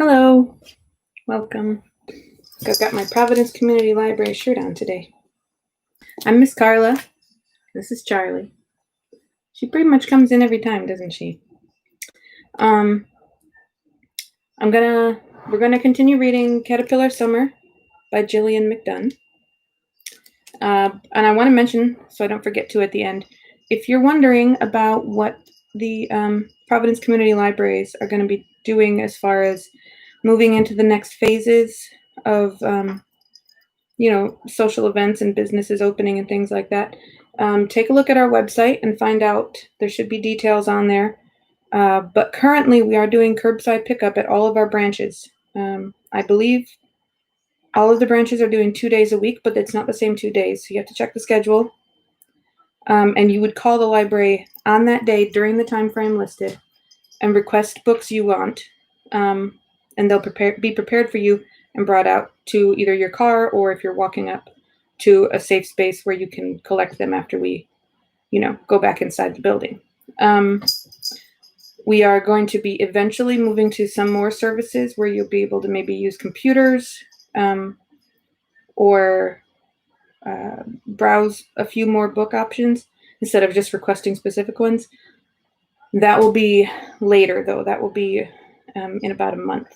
Hello, welcome. I've got my Providence Community Library shirt on today. I'm Miss Carla. This is Charlie. She pretty much comes in every time, doesn't she? We're gonna continue reading Caterpillar Summer by Gillian McDunn. And I want to mention, so I don't forget to at the end, if you're wondering about what the Providence Community Libraries are going to be doing as far as moving into the next phases of social events and businesses opening and things like that, take a look at our website and find out. There should be details on there. But currently we are doing curbside pickup at all of our branches. I believe all of the branches are doing 2 days a week, but it's not the same 2 days. So you have to check the schedule. And you would call the library on that day during the time frame listed and request books you want. And they'll be prepared for you and brought out to either your car, or if you're walking up to a safe space where you can collect them after we, go back inside the building. We are going to be eventually moving to some more services where you'll be able to maybe use computers or browse a few more book options instead of just requesting specific ones. That will be later, though. That will be in about a month.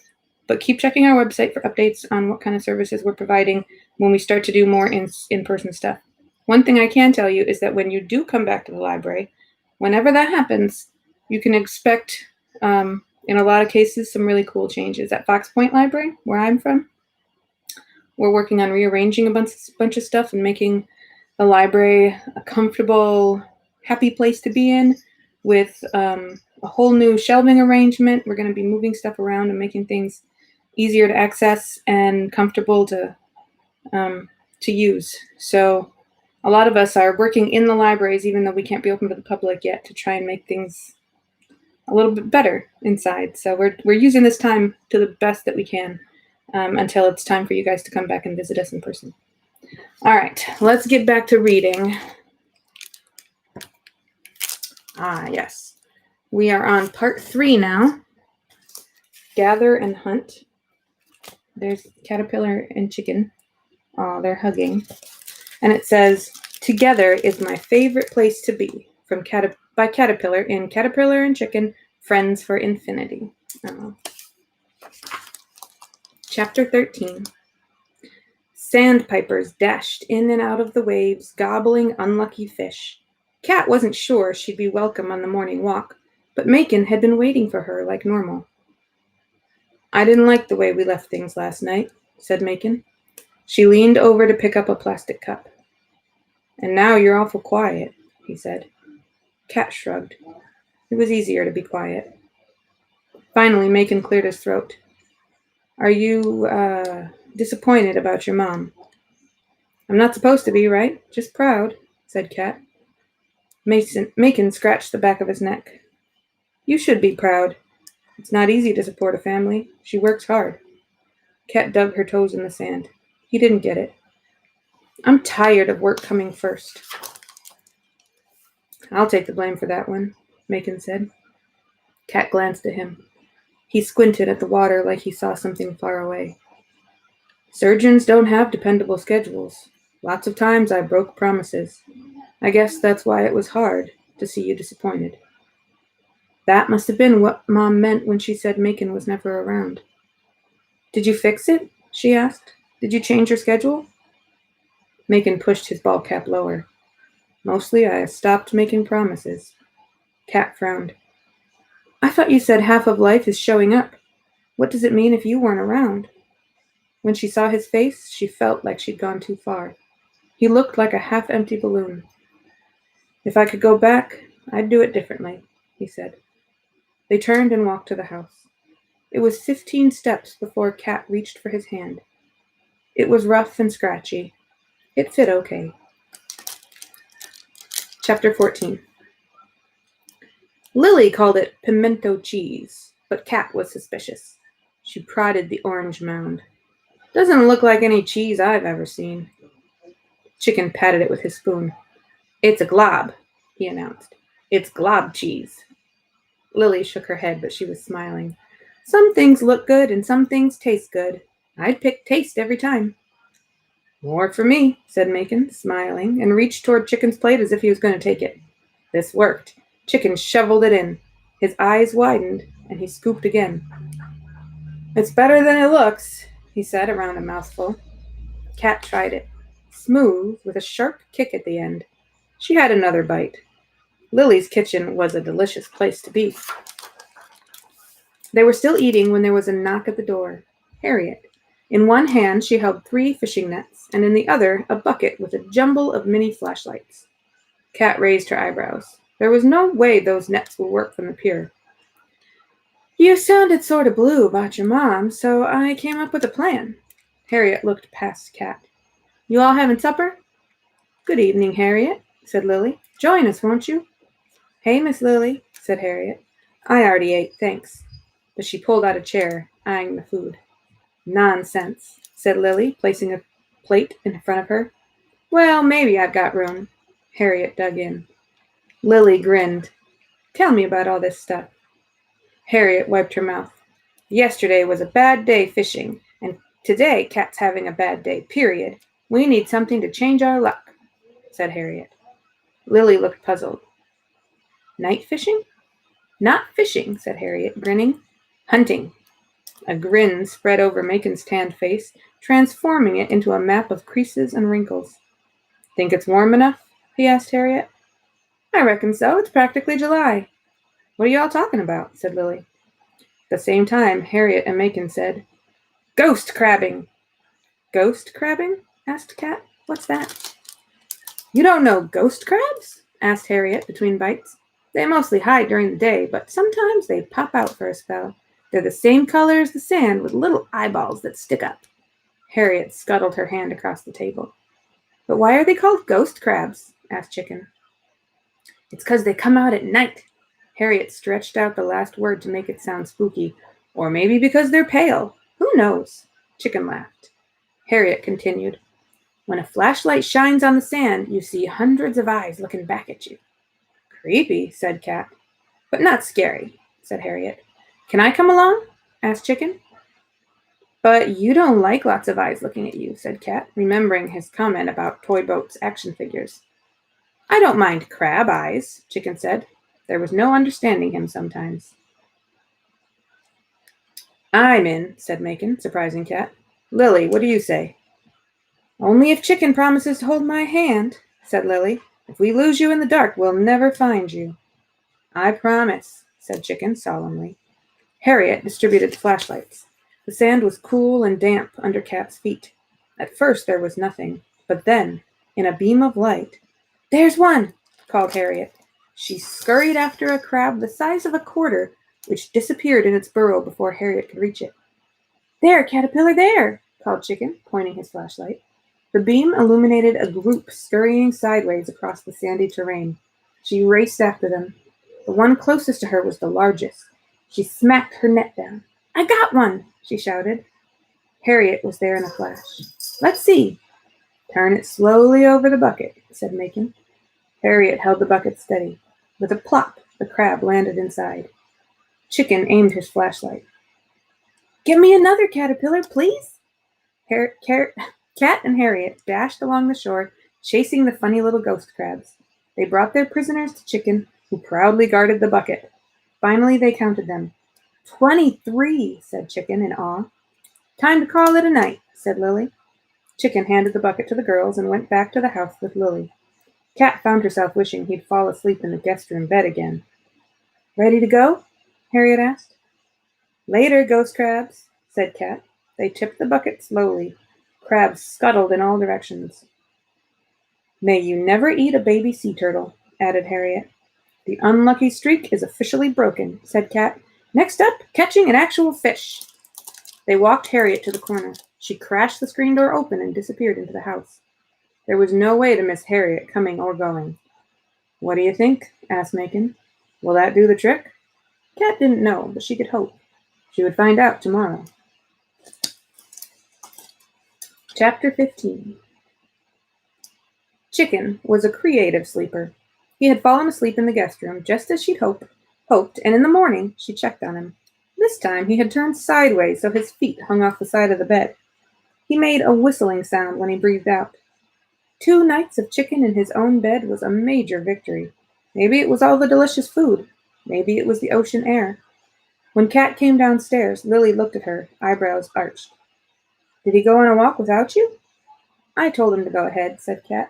But keep checking our website for updates on what kind of services we're providing when we start to do more in-person stuff. One thing I can tell you is that when you do come back to the library, whenever that happens, you can expect, in a lot of cases, some really cool changes. At Fox Point Library, where I'm from, we're working on rearranging a bunch of stuff and making the library a comfortable, happy place to be in with a whole new shelving arrangement. We're going to be moving stuff around and making things easier to access and comfortable to use. So a lot of us are working in the libraries, even though we can't be open to the public yet, to try and make things a little bit better inside. So we're using this time to the best that we can until it's time for you guys to come back and visit us in person. All right, let's get back to reading. Yes. We are on part 3 now. Gather and hunt. There's Caterpillar and Chicken. Oh, they're hugging. And it says, "Together is my favorite place to be," by Caterpillar in Caterpillar and Chicken, Friends for Infinity. Chapter 13. Sandpipers dashed in and out of the waves, gobbling unlucky fish. Cat wasn't sure she'd be welcome on the morning walk, but Macon had been waiting for her like normal. "I didn't like the way we left things last night," said Macon. She leaned over to pick up a plastic cup. "And now you're awful quiet," he said. Cat shrugged. It was easier to be quiet. Finally, Macon cleared his throat. "Are you, disappointed about your mom?" "I'm not supposed to be, right? Just proud," said Cat. Macon scratched the back of his neck. "You should be proud. It's not easy to support a family. She works hard." Cat dug her toes in the sand. He didn't get it. "I'm tired of work coming first." "I'll take the blame for that one," Macon said. Cat glanced at him. He squinted at the water like he saw something far away. "Surgeons don't have dependable schedules. Lots of times I broke promises. I guess that's why it was hard to see you disappointed." That must have been what Mom meant when she said Macon was never around. "Did you fix it?" she asked. "Did you change your schedule?" Macon pushed his ball cap lower. "Mostly I stopped making promises." Cat frowned. "I thought you said half of life is showing up. What does it mean if you weren't around?" When she saw his face, she felt like she'd gone too far. He looked like a half-empty balloon. "If I could go back, I'd do it differently," he said. They turned and walked to the house. It was 15 steps before Cat reached for his hand. It was rough and scratchy. It fit okay. Chapter 14. Lily called it pimento cheese, but Cat was suspicious. She prodded the orange mound. "Doesn't look like any cheese I've ever seen." Chicken patted it with his spoon. "It's a glob," he announced. "It's glob cheese." Lily shook her head, but she was smiling. Some things look good and some things taste good. I'd pick taste every time. More for me, said Macon, smiling, and reached toward Chicken's plate as if he was going to take it. This worked. Chicken shoveled it in. His eyes widened, and he scooped again. It's better than it looks, he said around a mouthful. Cat tried it. Smooth, with a sharp kick at the end. She had another bite. Lily's kitchen was a delicious place to be. They were still eating when there was a knock at the door. Harriet. In one hand she held 3 fishing nets, and in the other a bucket with a jumble of mini flashlights. Cat raised her eyebrows. There was no way those nets would work from the pier. You sounded sort of blue about your mom, so I came up with a plan. Harriet looked past Cat. You all having supper? Good evening, Harriet, said Lily. Join us, won't you? Hey, Miss Lily, said Harriet. I already ate, thanks. But she pulled out a chair, eyeing the food. Nonsense, said Lily, placing a plate in front of her. Well, maybe I've got room. Harriet dug in. Lily grinned. Tell me about all this stuff. Harriet wiped her mouth. Yesterday was a bad day fishing, and today Cat's having a bad day, period. We need something to change our luck, said Harriet. Lily looked puzzled. Night fishing? Not fishing, said Harriet, grinning. Hunting. A grin spread over Macon's tanned face, transforming it into a map of creases and wrinkles. Think it's warm enough? He asked Harriet. I reckon so. It's practically July. What are you all talking about? Said Lily. At the same time, Harriet and Macon said, Ghost crabbing. Ghost crabbing? Asked Cat. What's that? You don't know ghost crabs? Asked Harriet between bites. They mostly hide during the day, but sometimes they pop out for a spell. They're the same color as the sand with little eyeballs that stick up. Harriet scuttled her hand across the table. But why are they called ghost crabs? Asked Chicken. It's 'cause they come out at night. Harriet stretched out the last word to make it sound spooky. Or maybe because they're pale. Who knows? Chicken laughed. Harriet continued. When a flashlight shines on the sand, you see hundreds of eyes looking back at you. Creepy, said Cat. But not scary, said Harriet. Can I come along? Asked Chicken. But you don't like lots of eyes looking at you, said Cat, remembering his comment about Toy Boat's action figures. I don't mind crab eyes, Chicken said. There was no understanding him sometimes. I'm in, said Macon, surprising Cat. Lily, what do you say? Only if Chicken promises to hold my hand, said Lily. If we lose you in the dark, we'll never find you. I promise, said Chicken solemnly. Harriet distributed the flashlights. The sand was cool and damp under Cat's feet. At first there was nothing, but then, in a beam of light, There's one, called Harriet. She scurried after a crab the size of a quarter, which disappeared in its burrow before Harriet could reach it. There, caterpillar, there, called Chicken, pointing his flashlight. The beam illuminated a group scurrying sideways across the sandy terrain. She raced after them. The one closest to her was the largest. She smacked her net down. I got one, she shouted. Harriet was there in a flash. Let's see. Turn it slowly over the bucket, said Macon. Harriet held the bucket steady. With a plop, the crab landed inside. Chicken aimed his flashlight. Get me another caterpillar, please. Cat and Harriet dashed along the shore, chasing the funny little ghost crabs. They brought their prisoners to Chicken, who proudly guarded the bucket. Finally, they counted them. 23, said Chicken in awe. Time to call it a night, said Lily. Chicken handed the bucket to the girls and went back to the house with Lily. Cat found herself wishing he'd fall asleep in the guest room bed again. Ready to go? Harriet asked. Later, ghost crabs, said Cat. They tipped the bucket slowly. Crabs scuttled in all directions. May you never eat a baby sea turtle, added Harriet. The unlucky streak is officially broken, said Cat. Next up, catching an actual fish. They walked Harriet to the corner. She crashed the screen door open and disappeared into the house. There was no way to miss Harriet coming or going. What do you think? Asked Macon. Will that do the trick? Cat didn't know, but she could hope. She would find out tomorrow. Chapter 15. Chicken was a creative sleeper. He had fallen asleep in the guest room just as she'd hoped, and in the morning she checked on him. This time he had turned sideways so his feet hung off the side of the bed. He made a whistling sound when he breathed out. 2 nights of chicken in his own bed was a major victory. Maybe it was all the delicious food. Maybe it was the ocean air. When Kat came downstairs, Lily looked at her, eyebrows arched. "Did he go on a walk without you?" "I told him to go ahead," said Kat.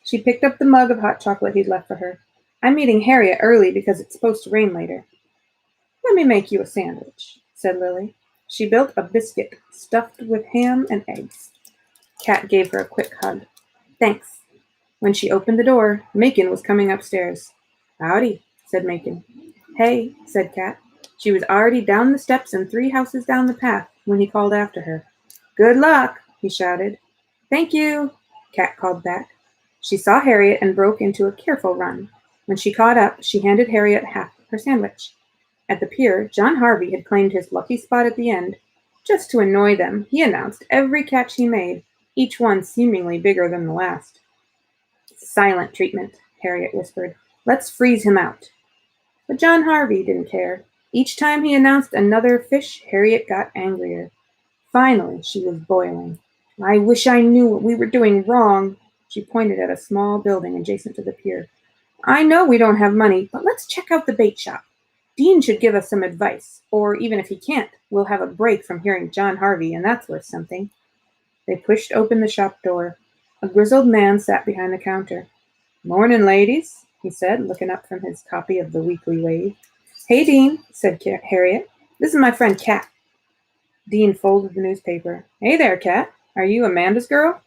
She picked up the mug of hot chocolate he'd left for her. "I'm meeting Harriet early because it's supposed to rain later." "Let me make you a sandwich," said Lily. She built a biscuit stuffed with ham and eggs. Kat gave her a quick hug. "Thanks." When she opened the door, Macon was coming upstairs. "Howdy," said Macon. "Hey," said Kat. She was already down the steps and 3 houses down the path when he called after her. "Good luck," he shouted. "Thank you," Kat called back. She saw Harriet and broke into a careful run. When she caught up, she handed Harriet half her sandwich. At the pier, John Harvey had claimed his lucky spot at the end. Just to annoy them, he announced every catch he made, each one seemingly bigger than the last. "Silent treatment," Harriet whispered. "Let's freeze him out." But John Harvey didn't care. Each time he announced another fish, Harriet got angrier. Finally, she was boiling. "I wish I knew what we were doing wrong." She pointed at a small building adjacent to the pier. "I know we don't have money, but let's check out the bait shop. Dean should give us some advice, or even if he can't, we'll have a break from hearing John Harvey, and that's worth something." They pushed open the shop door. A grizzled man sat behind the counter. "Morning, ladies," he said, looking up from his copy of the Weekly Wave. "Hey, Dean," said Harriet. "This is my friend Kat." Dean folded the newspaper. "Hey there, Kat. Are you Amanda's girl?"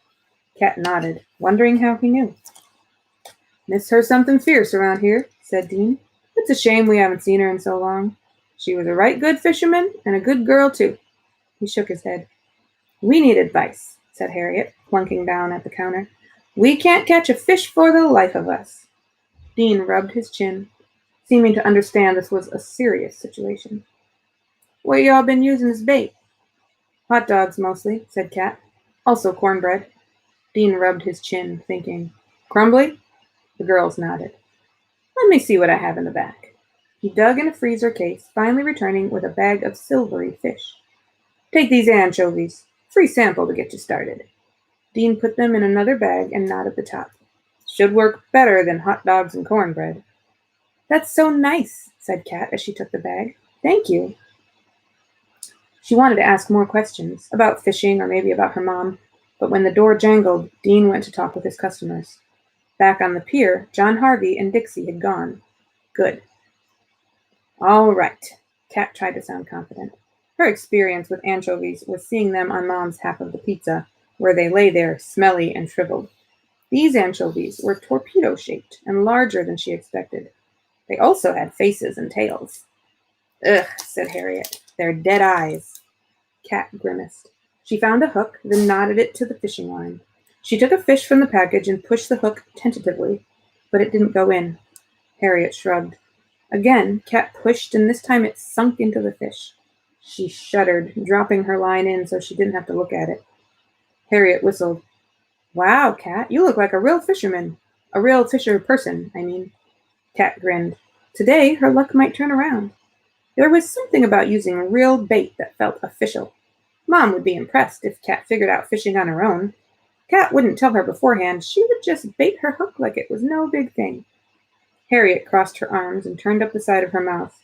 Kat nodded, wondering how he knew. "Miss her something fierce around here," said Dean. "It's a shame we haven't seen her in so long. She was a right good fisherman and a good girl, too." He shook his head. "We need advice," said Harriet, plunking down at the counter. "We can't catch a fish for the life of us." Dean rubbed his chin, seeming to understand this was a serious situation. "What y'all been using as bait?" "Hot dogs, mostly," said Kat. "Also cornbread." Dean rubbed his chin, thinking. "Crumbly?" The girls nodded. "Let me see what I have in the back." He dug in a freezer case, finally returning with a bag of silvery fish. "Take these anchovies. Free sample to get you started." Dean put them in another bag and nodded the top. "Should work better than hot dogs and cornbread." "That's so nice," said Kat as she took the bag. "Thank you." She wanted to ask more questions, about fishing or maybe about her mom, but when the door jangled, Dean went to talk with his customers. Back on the pier, John Harvey and Dixie had gone. Good. "All right." Kat tried to sound confident. Her experience with anchovies was seeing them on Mom's half of the pizza, where they lay there, smelly and shriveled. These anchovies were torpedo-shaped and larger than she expected. They also had faces and tails. "Ugh," said Harriet. "They're dead eyes." Kat grimaced. She found a hook, then knotted it to the fishing line. She took a fish from the package and pushed the hook tentatively, but it didn't go in. Harriet shrugged. Again, Kat pushed, and this time it sunk into the fish. She shuddered, dropping her line in so she didn't have to look at it. Harriet whistled. "Wow, Kat, you look like a real fisherman. A real fisher person, I mean." Kat grinned. Today, her luck might turn around. There was something about using real bait that felt official. Mom would be impressed if Kat figured out fishing on her own. Kat wouldn't tell her beforehand. She would just bait her hook like it was no big thing. Harriet crossed her arms and turned up the side of her mouth.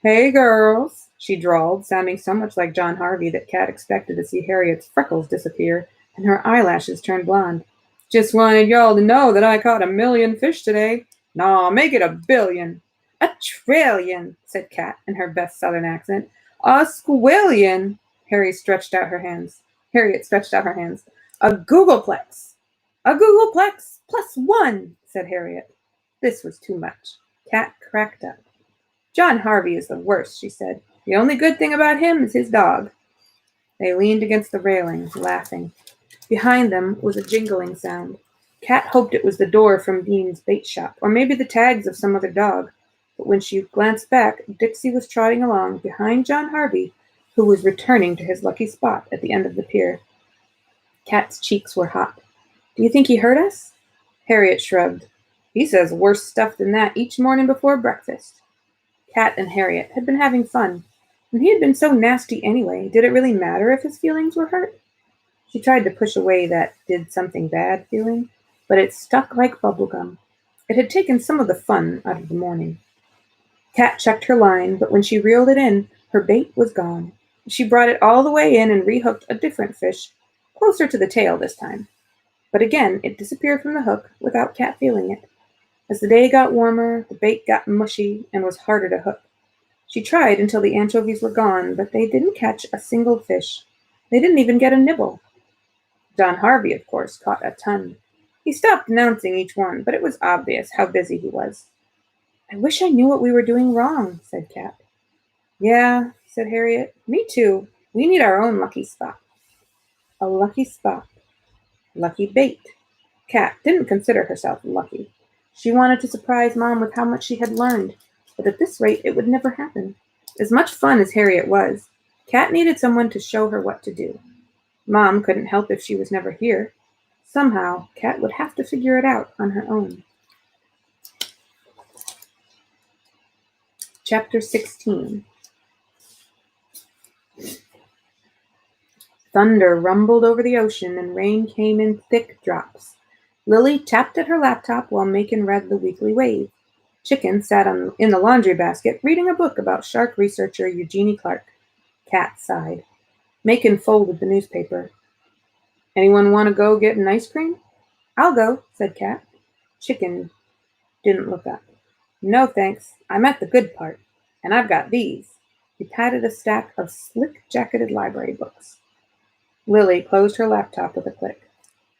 "Hey, girls," she drawled, sounding so much like John Harvey that Kat expected to see Harriet's freckles disappear and her eyelashes turn blonde. "Just wanted y'all to know that I caught 1,000,000 fish today. Nah, make it 1,000,000,000. 1,000,000,000," said Kat in her best Southern accent. "A squillion." Harriet stretched out her hands. "A googleplex." "A googleplex +1," said Harriet. This was too much. Kat cracked up. "John Harvey is the worst," she said. "The only good thing about him is his dog." They leaned against the railing, laughing. Behind them was a jingling sound. Kat hoped it was the door from Dean's bait shop, or maybe the tags of some other dog. But when she glanced back, Dixie was trotting along behind John Harvey, who was returning to his lucky spot at the end of the pier. Kat's cheeks were hot. "Do you think he hurt us?" Harriet shrugged. "He says worse stuff than that each morning before breakfast." Cat and Harriet had been having fun, and he had been so nasty anyway. Did it really matter if his feelings were hurt? She tried to push away that did something bad feeling, but it stuck like bubblegum. It had taken some of the fun out of the morning. Cat checked her line, but when she reeled it in, her bait was gone. She brought it all the way in and rehooked a different fish, closer to the tail this time. But again, it disappeared from the hook without Cat feeling it. As the day got warmer, the bait got mushy and was harder to hook. She tried until the anchovies were gone, but they didn't catch a single fish. They didn't even get a nibble. John Harvey, of course, caught a ton. He stopped announcing each one, but it was obvious how busy he was. "I wish I knew what we were doing wrong," said Cat. "Yeah," said Harriet. "Me too. We need our own lucky spot." A lucky spot. Lucky bait. Cat didn't consider herself lucky. She wanted to surprise Mom with how much she had learned, but at this rate it would never happen. As much fun as Harriet was, Cat needed someone to show her what to do. Mom couldn't help if she was never here. Somehow, Cat would have to figure it out on her own. Chapter 16. Thunder rumbled over the ocean and rain came in thick drops. Lily tapped at her laptop while Macon read the Weekly Wave. Chicken sat in the laundry basket reading a book about shark researcher Eugenie Clark. Cat sighed. Macon folded the newspaper. "Anyone want to go get an ice cream?" "I'll go," said Cat. Chicken didn't look up. "No, thanks. I'm at the good part. And I've got these." He patted a stack of slick-jacketed library books. Lily closed her laptop with a click.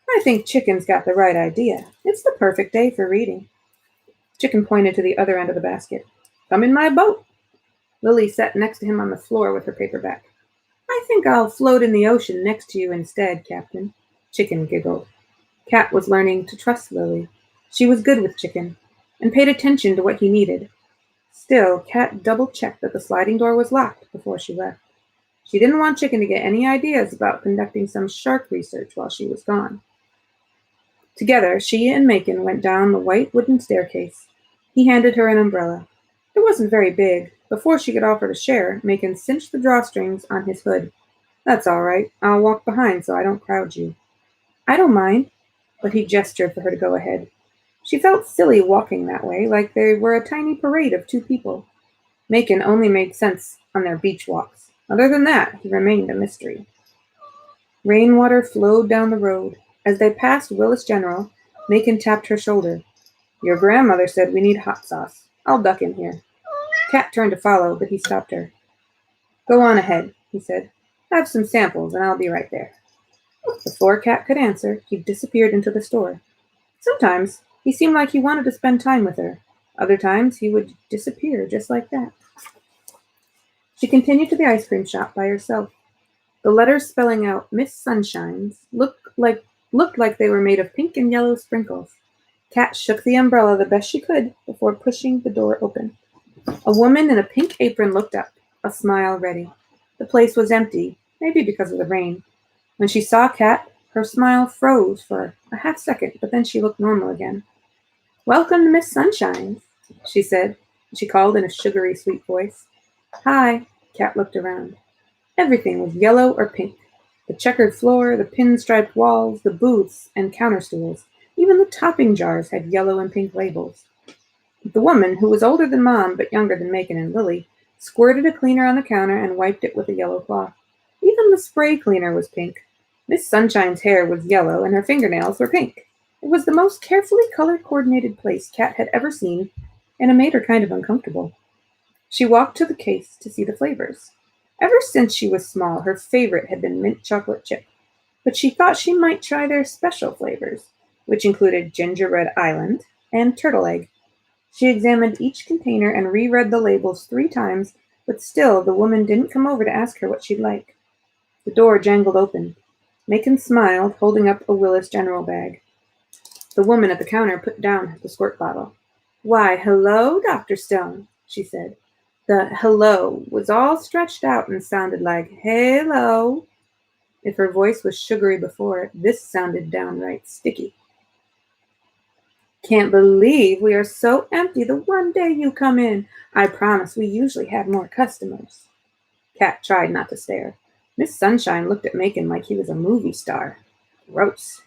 "I think Chicken's got the right idea. It's the perfect day for reading." Chicken pointed to the other end of the basket. "Come in my boat." Lily sat next to him on the floor with her paperback. "I think I'll float in the ocean next to you instead, Captain." Chicken giggled. Cat was learning to trust Lily. She was good with Chicken, and paid attention to what he needed. Still, Cat double-checked that the sliding door was locked before she left. She didn't want Chicken to get any ideas about conducting some shark research while she was gone. Together, she and Macon went down the white wooden staircase. He handed her an umbrella. It wasn't very big. Before she could offer to share, Macon cinched the drawstrings on his hood. "That's all right. I'll walk behind so I don't crowd you." "I don't mind," but he gestured for her to go ahead. She felt silly walking that way, like they were a tiny parade of two people. Macon only made sense on their beach walks. Other than that, he remained a mystery. Rainwater flowed down the road. As they passed Willis General, Macon tapped her shoulder. "Your grandmother said we need hot sauce. I'll duck in here." Cat turned to follow, but he stopped her. "Go on ahead," he said. "Have some samples, and I'll be right there." Before Cat could answer, he disappeared into the store. Sometimes he seemed like he wanted to spend time with her. Other times he would disappear just like that. She continued to the ice cream shop by herself. The letters spelling out Miss Sunshines looked like they were made of pink and yellow sprinkles. Cat shook the umbrella the best she could before pushing the door open. A woman in a pink apron looked up, a smile ready. The place was empty, maybe because of the rain. When she saw Cat, her smile froze for a half second, but then she looked normal again. "Welcome to Miss Sunshines," she said. She called in a sugary, sweet voice. "Hi." Cat looked around. Everything was yellow or pink. The checkered floor, the pinstriped walls, the booths and counter stools. Even the topping jars had yellow and pink labels. The woman, who was older than Mom but younger than Macon and Lily, squirted a cleaner on the counter and wiped it with a yellow cloth. Even the spray cleaner was pink. Miss Sunshine's hair was yellow and her fingernails were pink. It was the most carefully color-coordinated place Cat had ever seen, and it made her kind of uncomfortable. She walked to the case to see the flavors. Ever since she was small, her favorite had been mint chocolate chip, but she thought she might try their special flavors, which included gingerbread island and turtle egg. She examined each container and reread the labels 3 times, but still the woman didn't come over to ask her what she'd like. The door jangled open. Macon smiled, holding up a Willis General bag. The woman at the counter put down the squirt bottle. "Why, hello, Dr. Stone," she said. The hello was all stretched out and sounded like hello. If her voice was sugary before, this sounded downright sticky. Can't believe we are so empty the one day you come in. I promise we usually have more customers. Cat tried not to stare. Miss Sunshine looked at Macon like he was a movie star. Gross.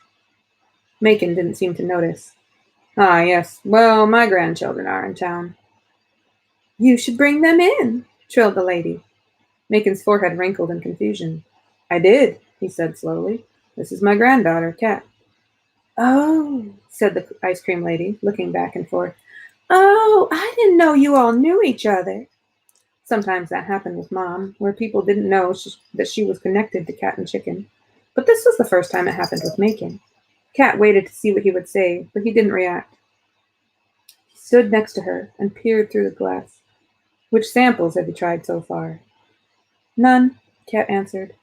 Macon didn't seem to notice. Ah, yes. Well, my grandchildren are in town. You should bring them in, trilled the lady. Macon's forehead wrinkled in confusion. I did, he said slowly. This is my granddaughter, Cat. Oh, said the ice cream lady, looking back and forth. Oh, I didn't know you all knew each other. Sometimes that happened with Mom, where people didn't know that she was connected to Cat and Chicken. But this was the first time it happened with Macon. Cat waited to see what he would say, but he didn't react. He stood next to her and peered through the glass. Which samples have you tried so far? None, Cat answered.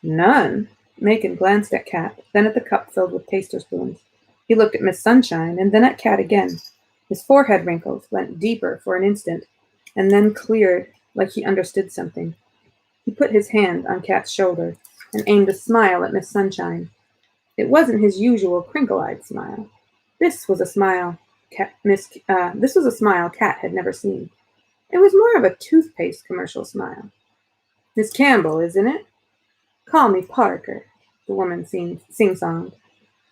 None? Macon glanced at Cat, then at the cup filled with taster spoons. He looked at Miss Sunshine, and then at Cat again. His forehead wrinkles went deeper for an instant, and then cleared like he understood something. He put his hand on Cat's shoulder and aimed a smile at Miss Sunshine. It wasn't his usual crinkle-eyed smile. This was a smile Cat had never seen. It was more of a toothpaste commercial smile. Miss Campbell, isn't it? Call me Parker, the woman sing-songed.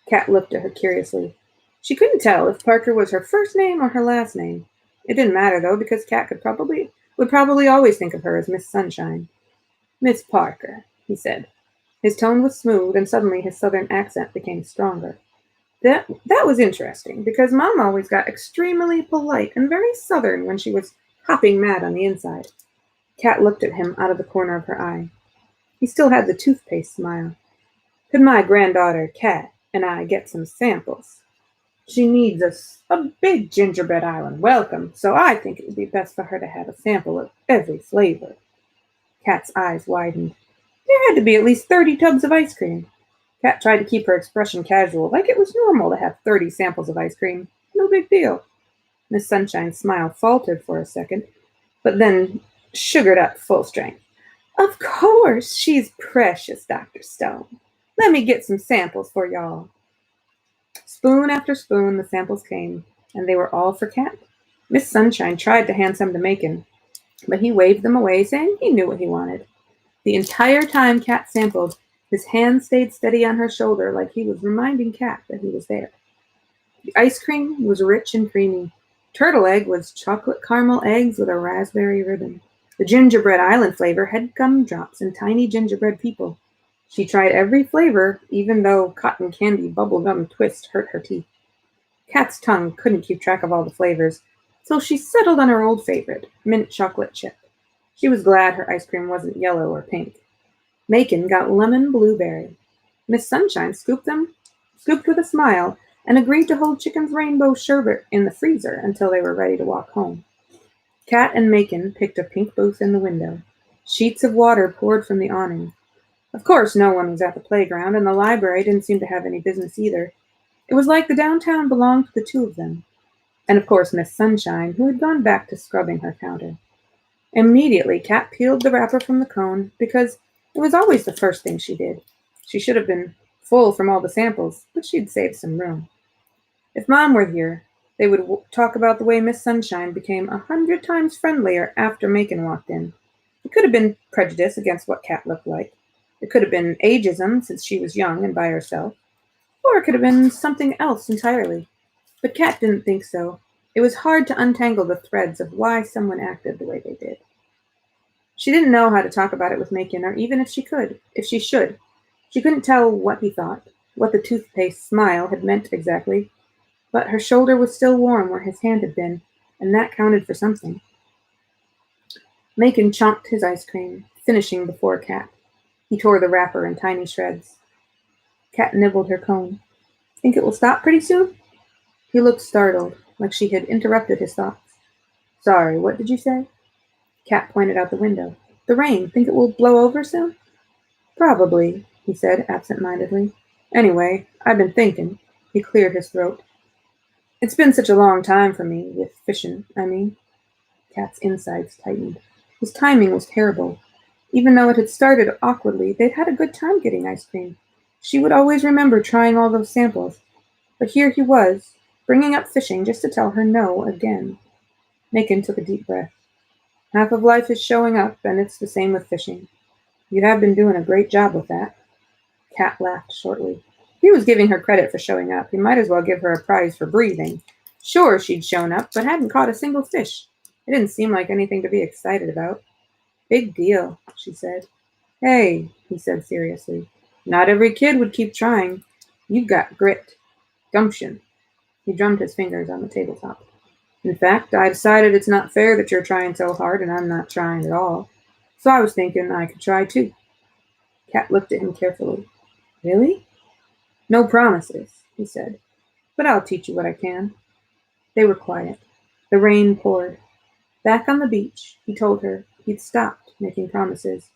Cat looked at her curiously. She couldn't tell if Parker was her first name or her last name. It didn't matter, though, because Cat would probably always think of her as Miss Sunshine. Miss Parker, he said. His tone was smooth, and suddenly his southern accent became stronger. That was interesting, because Mom always got extremely polite and very southern when she was hopping mad on the inside. Cat looked at him out of the corner of her eye. He still had the toothpaste smile. Could my granddaughter, Cat, and I get some samples? She needs a big gingerbread island welcome, so I think it would be best for her to have a sample of every flavor. Cat's eyes widened. There had to be at least 30 tubs of ice cream. Cat tried to keep her expression casual, like it was normal to have 30 samples of ice cream. No big deal. Miss Sunshine's smile faltered for a second, but then sugared up full strength. Of course, she's precious, Dr. Stone. Let me get some samples for y'all. Spoon after spoon, the samples came, and they were all for Cat. Miss Sunshine tried to hand some to Macon, but he waved them away, saying he knew what he wanted. The entire time Cat sampled, his hand stayed steady on her shoulder like he was reminding Cat that he was there. The ice cream was rich and creamy. Turtle Egg was chocolate caramel eggs with a raspberry ribbon. The gingerbread island flavor had gumdrops and tiny gingerbread people. She tried every flavor, even though cotton candy bubblegum twist hurt her teeth. Cat's tongue couldn't keep track of all the flavors, so she settled on her old favorite, mint chocolate chip. She was glad her ice cream wasn't yellow or pink. Macon got lemon blueberry. Miss Sunshine scooped with a smile and agreed to hold Chicken's rainbow sherbet in the freezer until they were ready to walk home. Cat and Macon picked a pink booth in the window. Sheets of water poured from the awning. Of course, no one was at the playground, and the library didn't seem to have any business either. It was like the downtown belonged to the two of them. And of course, Miss Sunshine, who had gone back to scrubbing her counter. Immediately, Cat peeled the wrapper from the cone, because it was always the first thing she did. She should have been full from all the samples, but she'd saved some room. If Mom were here, they would talk about the way Miss Sunshine became 100 times friendlier after Macon walked in. It could have been prejudice against what Cat looked like. It could have been ageism, since she was young and by herself. Or it could have been something else entirely. But Cat didn't think so. It was hard to untangle the threads of why someone acted the way they did. She didn't know how to talk about it with Macon, or even if she should. She couldn't tell what he thought, what the toothpaste smile had meant exactly. But her shoulder was still warm where his hand had been, and that counted for something. Macon chomped his ice cream, finishing before Cat. He tore the wrapper in tiny shreds. Cat nibbled her cone. Think it will stop pretty soon? He looked startled, like she had interrupted his thoughts. Sorry, what did you say? Cat pointed out the window. The rain. Think it will blow over soon? Probably, he said absent-mindedly. Anyway, I've been thinking. He cleared his throat. It's been such a long time for me, with fishing, I mean. Cat's insides tightened. His timing was terrible. Even though it had started awkwardly, they'd had a good time getting ice cream. She would always remember trying all those samples. But here he was, bringing up fishing just to tell her no again. Macon took a deep breath. Half of life is showing up, and it's the same with fishing. You have been doing a great job with that. Kat laughed shortly. He was giving her credit for showing up. He might as well give her a prize for breathing. Sure, she'd shown up, but hadn't caught a single fish. It didn't seem like anything to be excited about. Big deal, she said. Hey, he said seriously. Not every kid would keep trying. You've got grit. Gumption. He drummed his fingers on the tabletop. In fact, I decided it's not fair that you're trying so hard and I'm not trying at all. So I was thinking I could try too. Kat looked at him carefully. Really? No promises, he said. But I'll teach you what I can. They were quiet. The rain poured. Back on the beach, he told her he'd stopped making promises.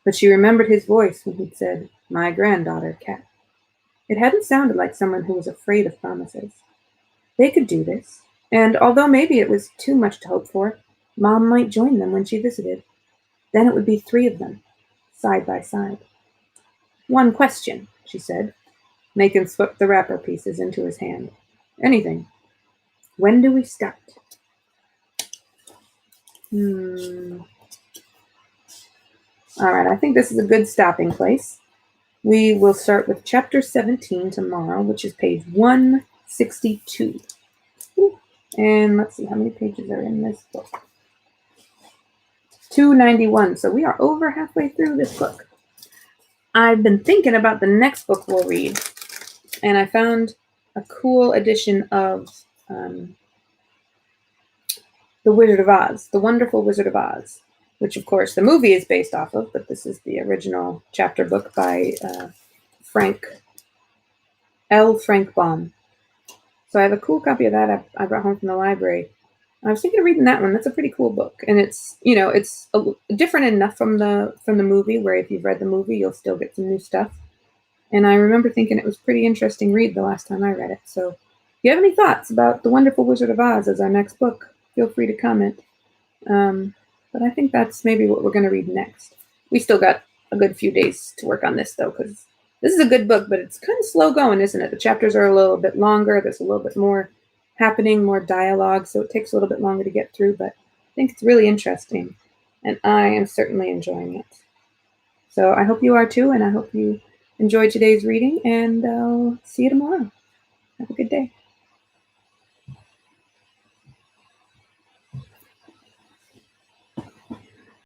But she remembered his voice when he'd said, my granddaughter, Kat. It hadn't sounded like someone who was afraid of promises. They could do this. And although maybe it was too much to hope for, Mom might join them when she visited. Then it would be 3 of them, side by side. One question, she said. Macon swept the wrapper pieces into his hand. Anything. When do we start? All right, I think this is a good stopping place. We will start with chapter 17 tomorrow, which is page 162. And let's see, how many pages are in this book? 291, so we are over halfway through this book. I've been thinking about the next book we'll read, and I found a cool edition of The Wizard of Oz, The Wonderful Wizard of Oz, which, of course, the movie is based off of, but this is the original chapter book by Frank Baum. So I have a cool copy of that I brought home from the library. I was thinking of reading that one. That's a pretty cool book, and it's different enough from the movie, where if you've read the movie, you'll still get some new stuff. And I remember thinking it was a pretty interesting read the last time I read it. So if you have any thoughts about The Wonderful Wizard of Oz as our next book, feel free to comment. But I think that's maybe what we're going to read next. We still got a good few days to work on this, though, because this is a good book, but it's kind of slow going, isn't it? The chapters are a little bit longer. There's a little bit more happening, more dialogue, so it takes a little bit longer to get through, but I think it's really interesting, and I am certainly enjoying it. So I hope you are too, and I hope you enjoyed today's reading, and I'll see you tomorrow. Have a good day.